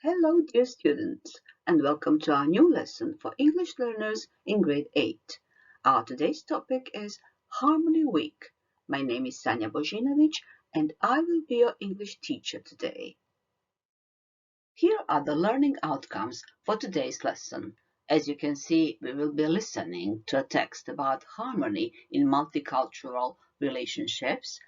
Hello, dear students, and welcome to our new lesson for English learners in grade 8. Our today's topic is Harmony Week. My name is Sanja Božinović, and I will be your English teacher today. Here are the learning outcomes for today's lesson. As you can see, we will be listening to a text about harmony in multicultural relationships,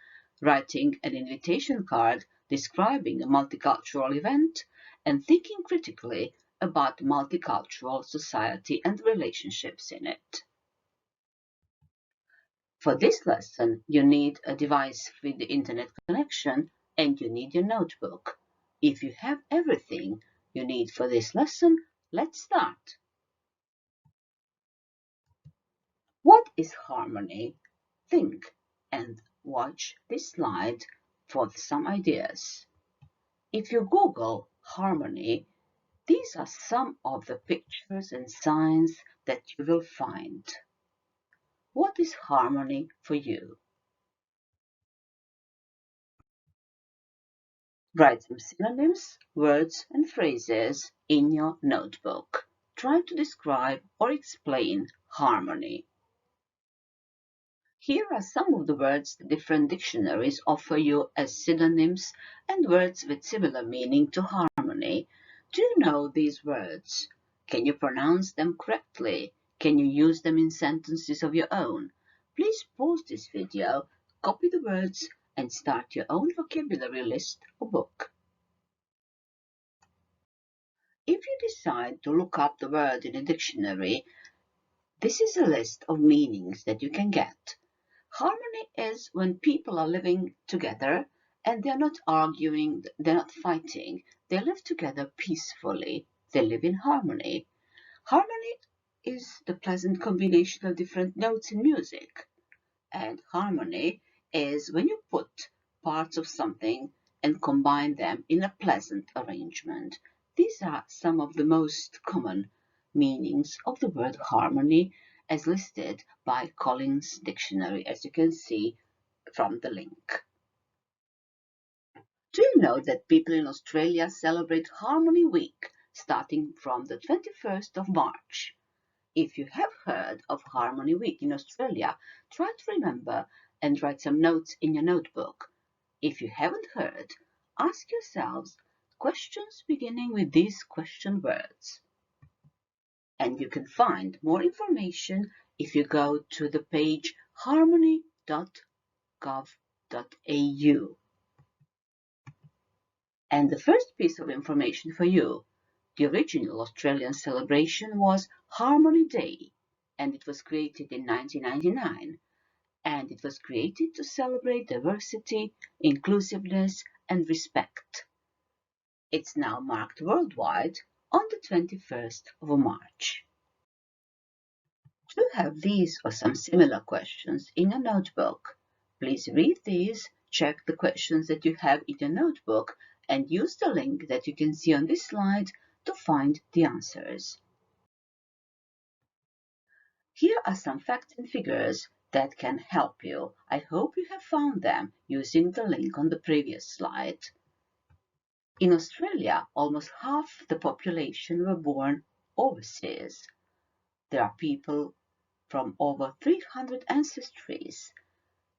writing an invitation card describing a multicultural event, and thinking critically about multicultural society and relationships in it. For this lesson, you need a device with the internet connection and you need your notebook. If you have everything you need for this lesson, let's start. What is harmony? Think and watch this slide for some ideas. If you Google harmony, these are some of the pictures and signs that you will find. What is harmony for you? Write some synonyms, words and phrases in your notebook. Try to describe or explain harmony. Here are some of the words that different dictionaries offer you as synonyms and words with similar meaning to harmony. Do you know these words? Can you pronounce them correctly? Can you use them in sentences of your own? Please pause this video, copy the words, and start your own vocabulary list or book. If you decide to look up the word in a dictionary, this is a list of meanings that you can get. Harmony is when people are living together and they're not arguing, they're not fighting, they live together peacefully, they live in harmony. Harmony is the pleasant combination of different notes in music. And harmony is when you put parts of something and combine them in a pleasant arrangement. These are some of the most common meanings of the word harmony as listed by Collins Dictionary, as you can see from the link. Do you know that people in Australia celebrate Harmony Week starting from the 21st of March? If you have heard of Harmony Week in Australia, try to remember and write some notes in your notebook. If you haven't heard, ask yourselves questions beginning with these question words. And you can find more information if you go to the page harmony.gov.au. And the first piece of information for you. The original Australian celebration was Harmony Day, and it was created in 1999. And it was created to celebrate diversity, inclusiveness, and respect. It's now marked worldwide on the 21st of March. To have these or some similar questions in your notebook, please read these, check the questions that you have in your notebook, and use the link that you can see on this slide to find the answers. Here are some facts and figures that can help you. I hope you have found them using the link on the previous slide. In Australia, almost half the population were born overseas. There are people from over 300 ancestries,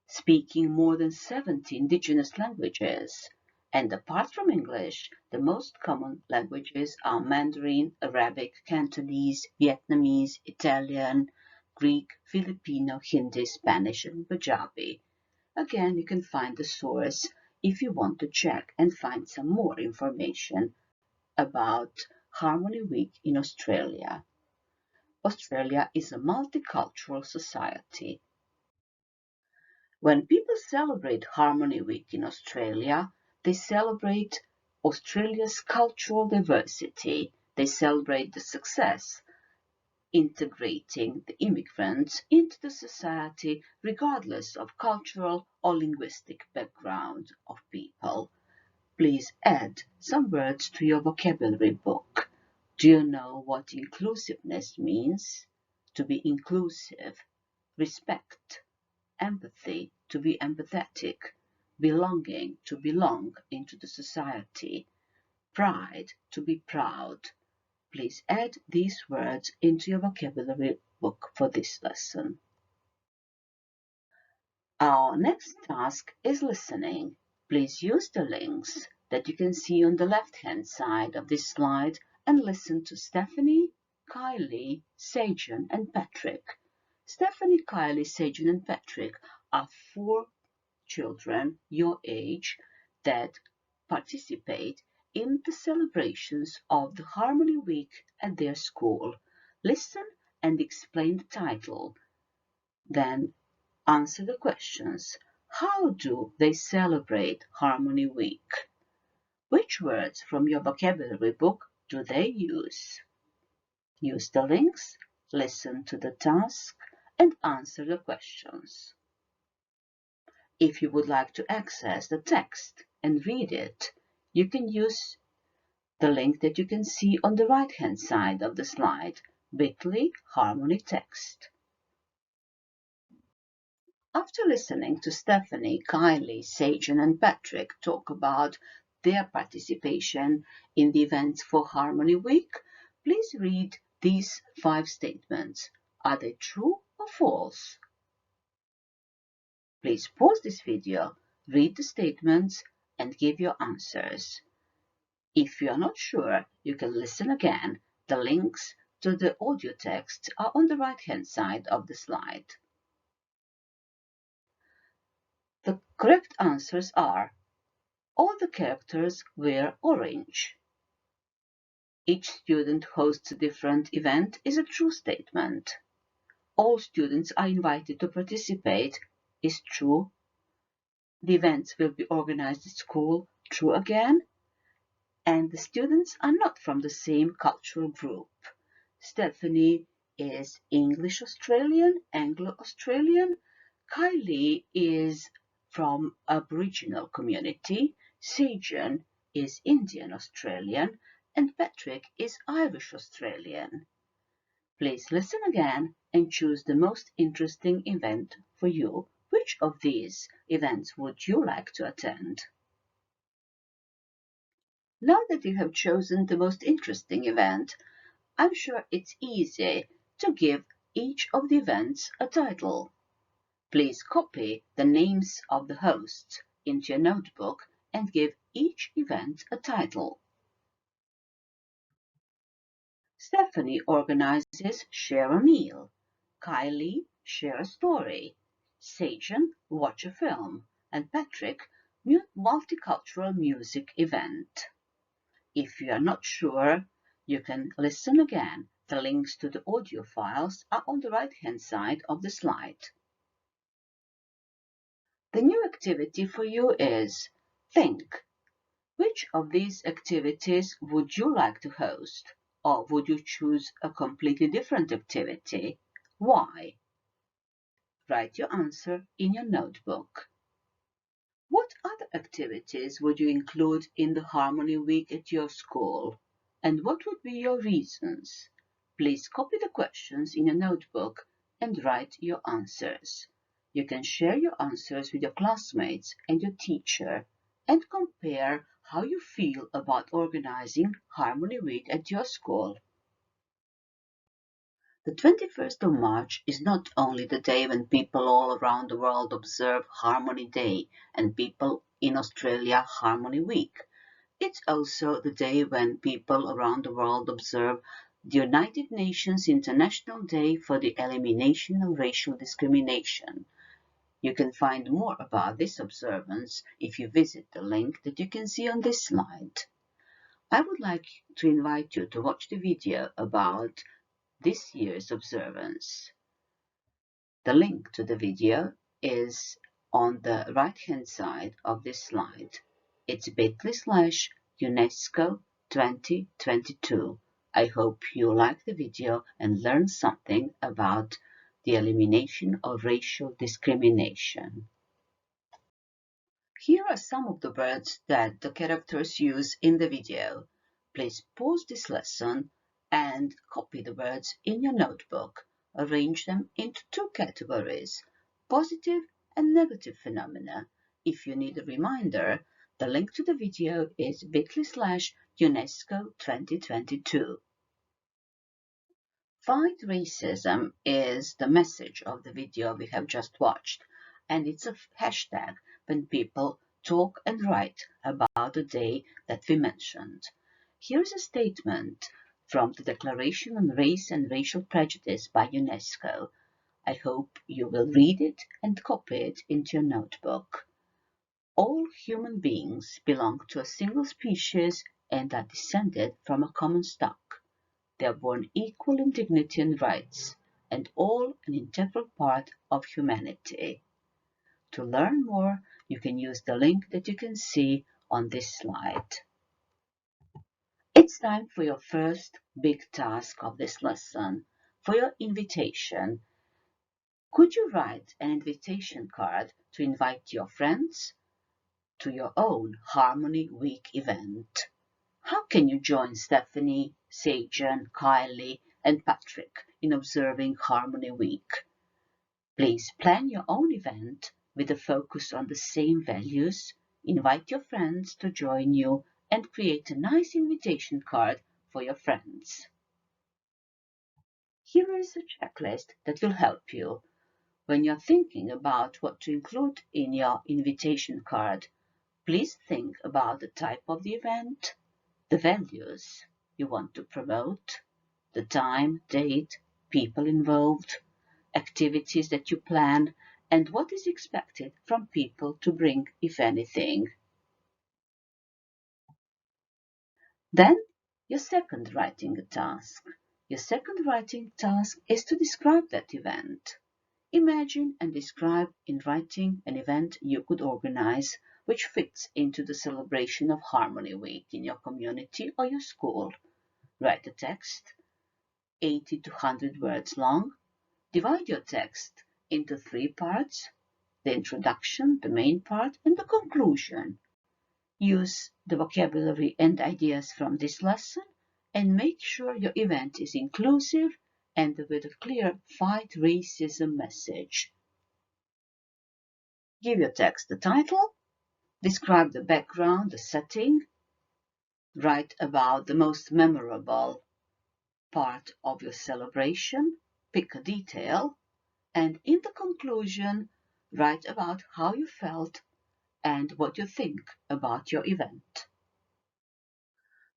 speaking more than 70 indigenous languages. And apart from English, the most common languages are Mandarin, Arabic, Cantonese, Vietnamese, Italian, Greek, Filipino, Hindi, Spanish, and Punjabi. Again, you can find the source if you want to check and find some more information about Harmony Week in Australia. Australia is a multicultural society. When people celebrate Harmony Week in Australia, they celebrate Australia's cultural diversity. They celebrate the success integrating the immigrants into the society regardless of cultural or linguistic background of people. Please add some words to your vocabulary book. Do you know what inclusiveness means? To be inclusive, respect, empathy, to be empathetic, belonging, to belong into the society, pride, to be proud. Please add these words into your vocabulary book for this lesson. Our next task is listening. Please use the links that you can see on the left-hand side of this slide and listen to Stephanie, Kylie, Sajan, and Patrick. Stephanie, Kylie, Sajan, and Patrick are 4 children your age that participate in the celebrations of the Harmony Week at their school. Listen and explain the title. Then answer the questions. How do they celebrate Harmony Week? Which words from your vocabulary book do they use? Use the links, listen to the task, and answer the questions. If you would like to access the text and read it, you can use the link that you can see on the right-hand side of the slide, bit.ly Harmony Text. After listening to Stephanie, Kylie, Sajan, and Patrick talk about their participation in the events for Harmony Week, please read these 5 statements. Are they true or false? Please pause this video, read the statements, and give your answers. If you are not sure, you can listen again. The links to the audio text are on the right-hand side of the slide. The correct answers are: all the characters wear orange. Each student hosts a different event is a true statement. All students are invited to participate is true. The events will be organized at school, true again. And the students are not from the same cultural group. Stephanie is English Australian, Anglo-Australian. Kylie is from Aboriginal community. Sajan is Indian Australian. And Patrick is Irish Australian. Please listen again and choose the most interesting event for you. Which of these events would you like to attend? Now that you have chosen the most interesting event, I'm sure it's easy to give each of the events a title. Please copy the names of the hosts into your notebook and give each event a title. Stephanie organizes Share a Meal. Kylie, Share a Story. Sajan, Watch a Film. And Patrick, Multicultural Music Event. If you are not sure, you can listen again. The links to the audio files are on the right-hand side of the slide. The new activity for you is think. Which of these activities would you like to host? Or would you choose a completely different activity? Why? Write your answer in your notebook. What other activities would you include in the Harmony Week at your school? And what would be your reasons? Please copy the questions in your notebook and write your answers. You can share your answers with your classmates and your teacher and compare how you feel about organizing Harmony Week at your school. The 21st of March is not only the day when people all around the world observe Harmony Day and people in Australia Harmony Week. It's also the day when people around the world observe the United Nations International Day for the Elimination of Racial Discrimination. You can find more about this observance if you visit the link that you can see on this slide. I would like to invite you to watch the video about this year's observance. The link to the video is on the right-hand side of this slide. It's bit.ly/UNESCO 2022. I hope you like the video and learn something about the elimination of racial discrimination. Here are some of the words that the characters use in the video. Please pause this lesson and copy the words in your notebook. Arrange them into 2 categories, positive and negative phenomena. If you need a reminder, The link to the video is bit.ly/UNESCO 2022. Fight racism is the message of the video we have just watched, and it's a hashtag when people talk and write about the day that we mentioned. Here's a statement from the Declaration on Race and Racial Prejudice by UNESCO. I hope you will read it and copy it into your notebook. All human beings belong to a single species and are descended from a common stock. They are born equal in dignity and rights, and all an integral part of humanity. To learn more, you can use the link that you can see on this slide. It's time for your first big task of this lesson, for your invitation. Could you write an invitation card to invite your friends to your own Harmony Week event? How can you join Stephanie, Sajan, Kylie, and Patrick in observing Harmony Week? Please plan your own event with a focus on the same values, invite your friends to join you, and create a nice invitation card for your friends. Here is a checklist that will help you. When you're thinking about what to include in your invitation card, please think about the type of the event, the values you want to promote, the time, date, people involved, activities that you plan, and what is expected from people to bring, if anything. Then, your second writing task. Your second writing task is to describe that event. Imagine and describe in writing an event you could organize which fits into the celebration of Harmony Week in your community or your school. Write a text, 80 to 100 words long. Divide your text into 3 parts: the introduction, the main part, and the conclusion. Use the vocabulary and ideas from this lesson and make sure your event is inclusive and with a clear fight racism message. Give your text the title, describe the background, the setting, write about the most memorable part of your celebration, pick a detail, and in the conclusion, write about how you felt and what you think about your event.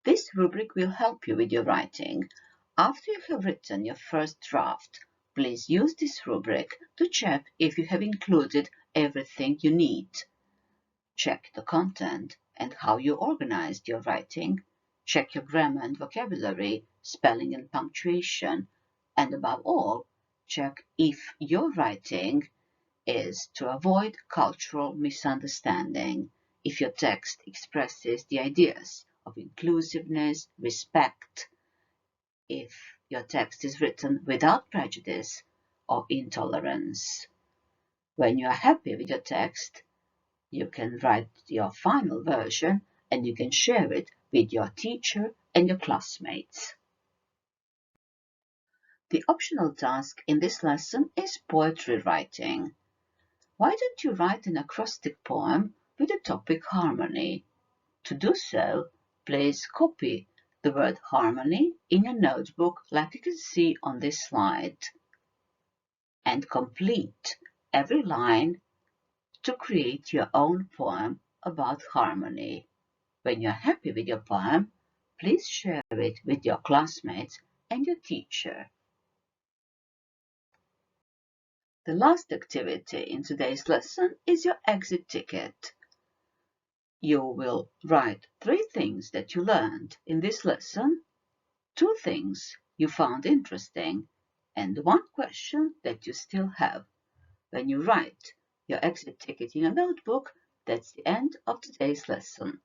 This rubric will help you with your writing. After you have written your first draft, please use this rubric to check if you have included everything you need. Check the content and how you organized your writing. Check your grammar and vocabulary, spelling and punctuation, and above all, check if your writing is to avoid cultural misunderstanding, if your text expresses the ideas of inclusiveness, respect, if your text is written without prejudice or intolerance. When you are happy with your text, you can write your final version and you can share it with your teacher and your classmates. The optional task in this lesson is poetry writing. Why don't you write an acrostic poem with the topic harmony? To do so, please copy the word harmony in your notebook like you can see on this slide and complete every line to create your own poem about harmony. When you're happy with your poem, please share it with your classmates and your teacher. The last activity in today's lesson is your exit ticket. You will write 3 things that you learned in this lesson, 2 things you found interesting, and 1 question that you still have. When you write your exit ticket in your notebook, that's the end of today's lesson.